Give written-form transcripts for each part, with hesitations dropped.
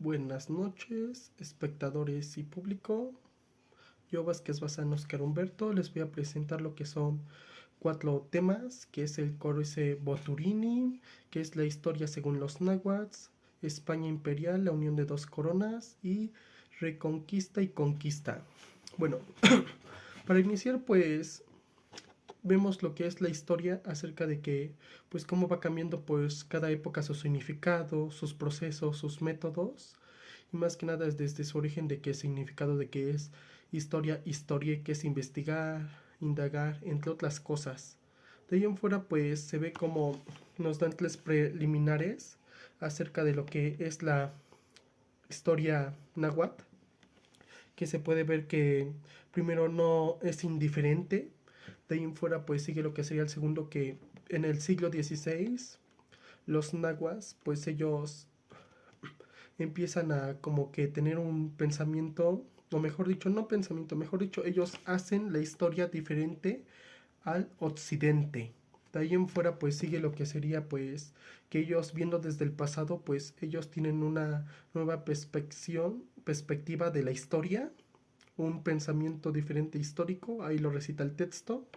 Buenas noches, espectadores y público. Yo, Vázquez Bazán Oscar Humberto, les voy a presentar lo que son 4 temas, que es el Códice Boturini, que es la historia según los náhuatl, España imperial, la unión de dos coronas y Reconquista y conquista. Bueno, para iniciar pues vemos lo que es la historia acerca de que pues cómo va cambiando pues cada época su significado, sus procesos, sus métodos, y más que nada es desde su origen de qué significado de qué es historia, que es investigar, indagar, entre otras cosas. De ahí en fuera pues se ve como nos dan tres preliminares acerca de lo que es la historia náhuatl, que se puede ver que primero no es indiferente. De ahí en fuera pues sigue lo que sería el segundo, que en el siglo XVI los nahuas pues ellos empiezan a como que tener un pensamiento, o mejor dicho, no pensamiento, mejor dicho, ellos hacen la historia diferente al occidente. De ahí en fuera pues sigue lo que sería pues que ellos viendo desde el pasado pues ellos tienen una nueva perspectiva de la historia, un pensamiento diferente histórico, ahí lo recita el texto.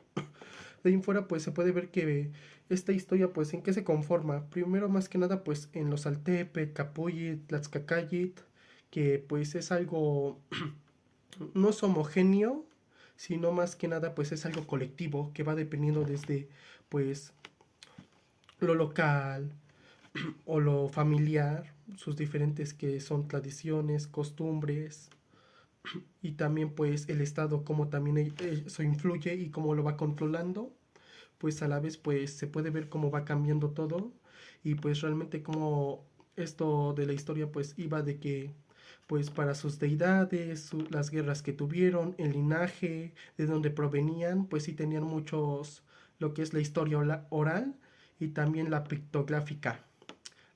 De ahí en fuera pues se puede ver que esta historia pues en qué se conforma. Primero más que nada pues en los Altepe, Capullit, Tlaxcacallit, que pues es algo no es homogéneo, sino más que nada pues es algo colectivo que va dependiendo desde pues lo local o lo familiar, sus diferentes que son tradiciones, costumbres, y también pues el estado como también eso influye y cómo lo va controlando. Pues a la vez pues se puede ver cómo va cambiando todo, y pues realmente como esto de la historia pues iba de que pues para sus deidades, las guerras que tuvieron, el linaje, de donde provenían, pues sí tenían muchos, lo que es la historia oral y también la pictográfica.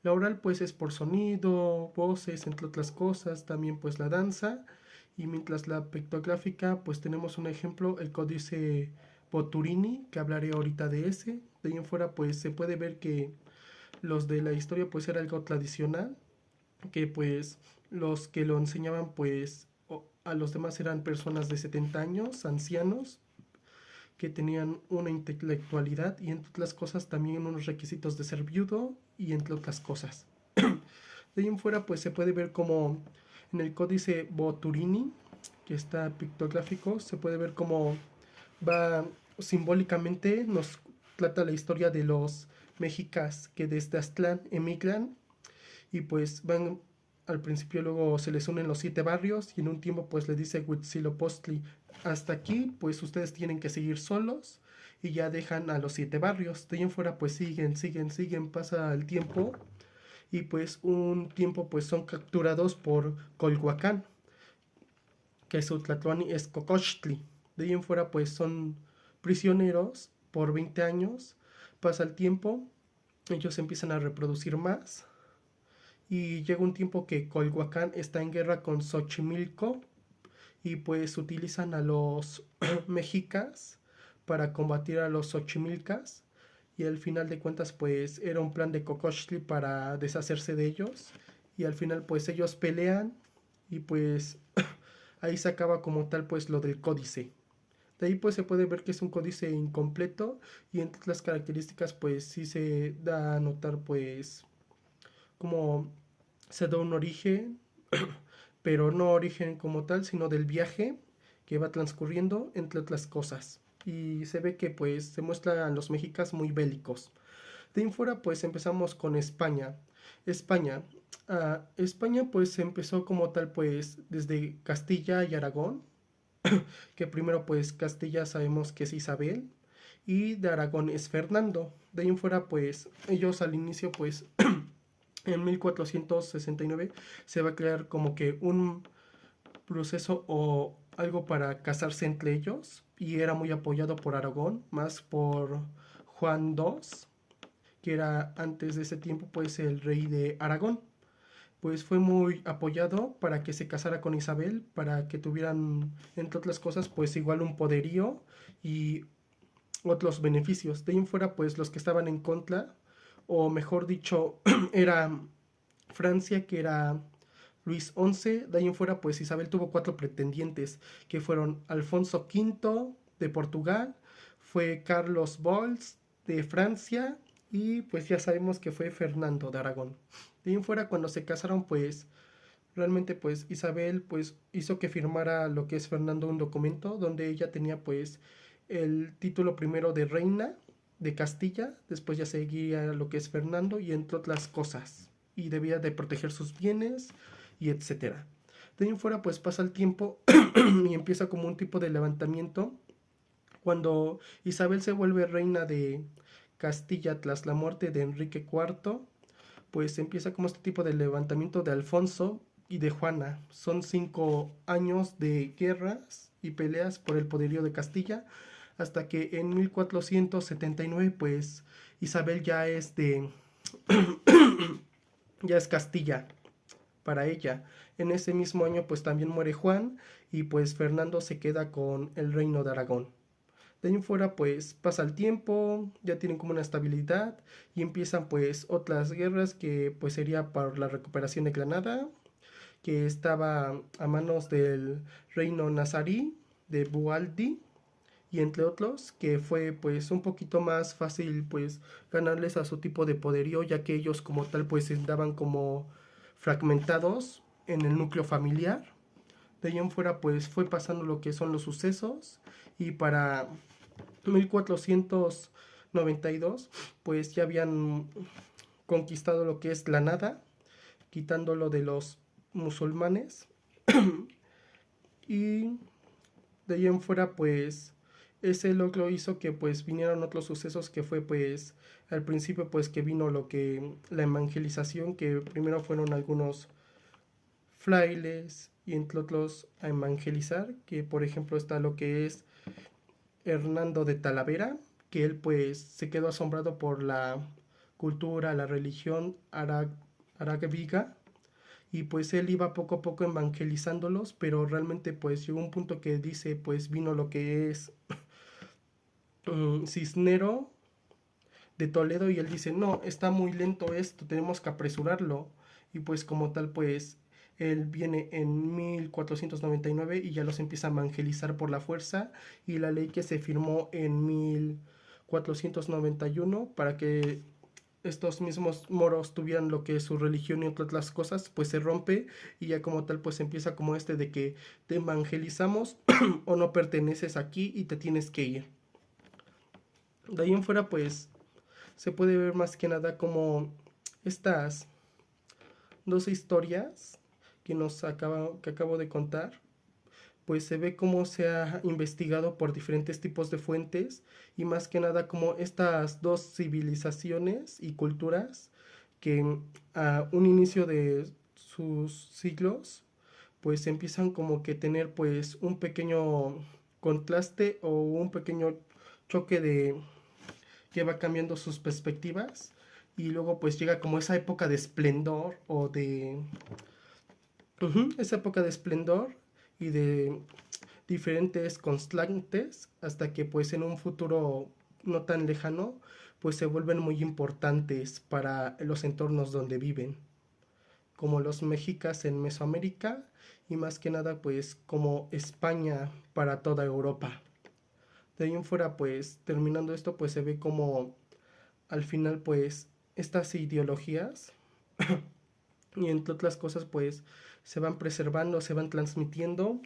La oral pues es por sonido, voces, entre otras cosas, también pues la danza, y mientras la pictográfica pues tenemos un ejemplo, el códice Boturini, que hablaré ahorita de ese. De ahí en fuera pues se puede ver que los de la historia pues era algo tradicional, que pues los que lo enseñaban pues a los demás eran personas de 70 años, ancianos, que tenían una intelectualidad y entre otras cosas también unos requisitos de ser viudo y entre otras cosas. De ahí en fuera pues se puede ver como en el códice Boturini, que está pictográfico, se puede ver cómo va simbólicamente, nos trata la historia de los mexicas que desde Aztlán emigran, y pues van al principio, luego se les unen los 7 barrios y en un tiempo pues le dice Huitzilopochtli, hasta aquí pues ustedes tienen que seguir solos, y ya dejan a los 7 barrios. De ahí en fuera pues siguen, pasa el tiempo, y pues un tiempo pues son capturados por Colhuacán, que su tlatoani es Cocochtli. De ahí en fuera pues son prisioneros por 20 años, pasa el tiempo, ellos empiezan a reproducir más, y llega un tiempo que Colhuacán está en guerra con Xochimilco, y pues utilizan a los mexicas para combatir a los xochimilcas, y al final de cuentas pues era un plan de Cocochtli para deshacerse de ellos, y al final pues ellos pelean, y pues ahí se acaba como tal pues lo del códice. De ahí pues se puede ver que es un códice incompleto, y entre las características pues sí se da a notar pues como se da un origen, pero no origen como tal, sino del viaje que va transcurriendo, entre otras cosas. Y se ve que pues se muestran los mexicas muy bélicos. De ahí en fuera pues empezamos con España. España. España pues empezó como tal pues desde Castilla y Aragón, que primero pues Castilla sabemos que es Isabel, y de Aragón es Fernando. De ahí en fuera pues ellos al inicio pues en 1469 se va a crear como que un proceso o algo para casarse entre ellos, y era muy apoyado por Aragón, más por Juan II, que era antes de ese tiempo pues el rey de Aragón. Pues fue muy apoyado para que se casara con Isabel, para que tuvieran entre otras cosas pues igual un poderío y otros beneficios. De ahí en fuera pues los que estaban en contra, o mejor dicho era Francia, que era Luis XI. De ahí en fuera pues Isabel tuvo 4 pretendientes, que fueron Alfonso V de Portugal, fue Carlos Bols de Francia y pues ya sabemos que fue Fernando de Aragón. De ahí en fuera cuando se casaron pues realmente pues Isabel pues hizo que firmara lo que es Fernando un documento donde ella tenía pues el título primero de reina de Castilla, después ya seguía lo que es Fernando y entre otras cosas, y debía de proteger sus bienes y etcétera. De ahí en fuera pues pasa el tiempo y empieza como un tipo de levantamiento cuando Isabel se vuelve reina de Castilla tras la muerte de Enrique IV, pues empieza como este tipo de levantamiento de Alfonso y de Juana. Son 5 años de guerras y peleas por el poderío de Castilla, hasta que en 1479 pues Isabel ya es de ya es Castilla para ella. En ese mismo año pues también muere Juan y pues Fernando se queda con el reino de Aragón. De ahí en fuera pues pasa el tiempo, ya tienen como una estabilidad y empiezan pues otras guerras que pues sería por la recuperación de Granada, que estaba a manos del reino nazarí de Bualdi y entre otros, que fue pues un poquito más fácil pues ganarles a su tipo de poderío, ya que ellos como tal pues andaban como fragmentados en el núcleo familiar. De ahí en fuera pues fue pasando lo que son los sucesos y para 1492 pues ya habían conquistado lo que es Granada, quitándolo de los musulmanes y de ahí en fuera pues ese logro hizo que pues vinieron otros sucesos, que fue pues al principio pues que vino lo que la evangelización, que primero fueron algunos frailes y entre otros a evangelizar, que por ejemplo está lo que es Hernando de Talavera, que él pues se quedó asombrado por la cultura, la religión arábiga, y pues él iba poco a poco evangelizándolos, pero realmente pues llegó un punto que dice pues vino lo que es Cisnero de Toledo y él dice no, está muy lento esto, tenemos que apresurarlo, y pues como tal pues él viene en 1499 y ya los empieza a evangelizar por la fuerza, y la ley que se firmó en 1491 para que estos mismos moros tuvieran lo que es su religión y otras cosas, pues se rompe y ya como tal pues empieza como este de que te evangelizamos o no perteneces aquí y te tienes que ir. De ahí en fuera pues se puede ver más que nada como estas dos historias que acabo de contar, pues se ve cómo se ha investigado por diferentes tipos de fuentes y más que nada como estas dos civilizaciones y culturas que a un inicio de sus siglos pues empiezan como que tener pues un pequeño contraste o un pequeño choque de que va cambiando sus perspectivas, y luego pues llega como esa época de esplendor o de esa época de esplendor y de diferentes constantes, hasta que pues en un futuro no tan lejano pues se vuelven muy importantes para los entornos donde viven, como los mexicas en Mesoamérica y más que nada pues como España para toda Europa. De ahí en fuera pues terminando esto pues se ve como al final pues estas ideologías y entre otras cosas pues se van preservando, se van transmitiendo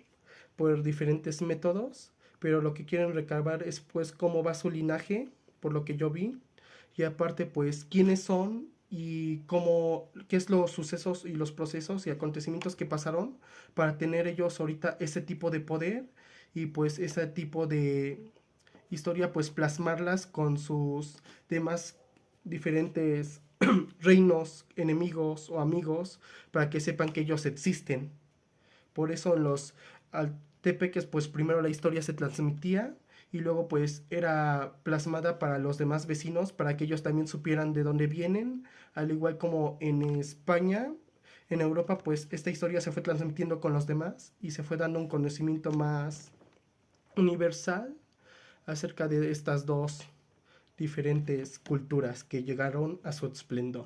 por diferentes métodos, pero lo que quieren recabar es pues cómo va su linaje, por lo que yo vi, y aparte pues quiénes son y cómo, qué es los sucesos y los procesos y acontecimientos que pasaron para tener ellos ahorita ese tipo de poder y pues ese tipo de historia pues plasmarlas con sus demás diferentes reinos, enemigos o amigos, para que sepan que ellos existen. Por eso en los altepeques pues primero la historia se transmitía y luego pues era plasmada para los demás vecinos para que ellos también supieran de dónde vienen, al igual como en España, en Europa pues esta historia se fue transmitiendo con los demás y se fue dando un conocimiento más universal acerca de estas dos diferentes culturas que llegaron a su esplendor.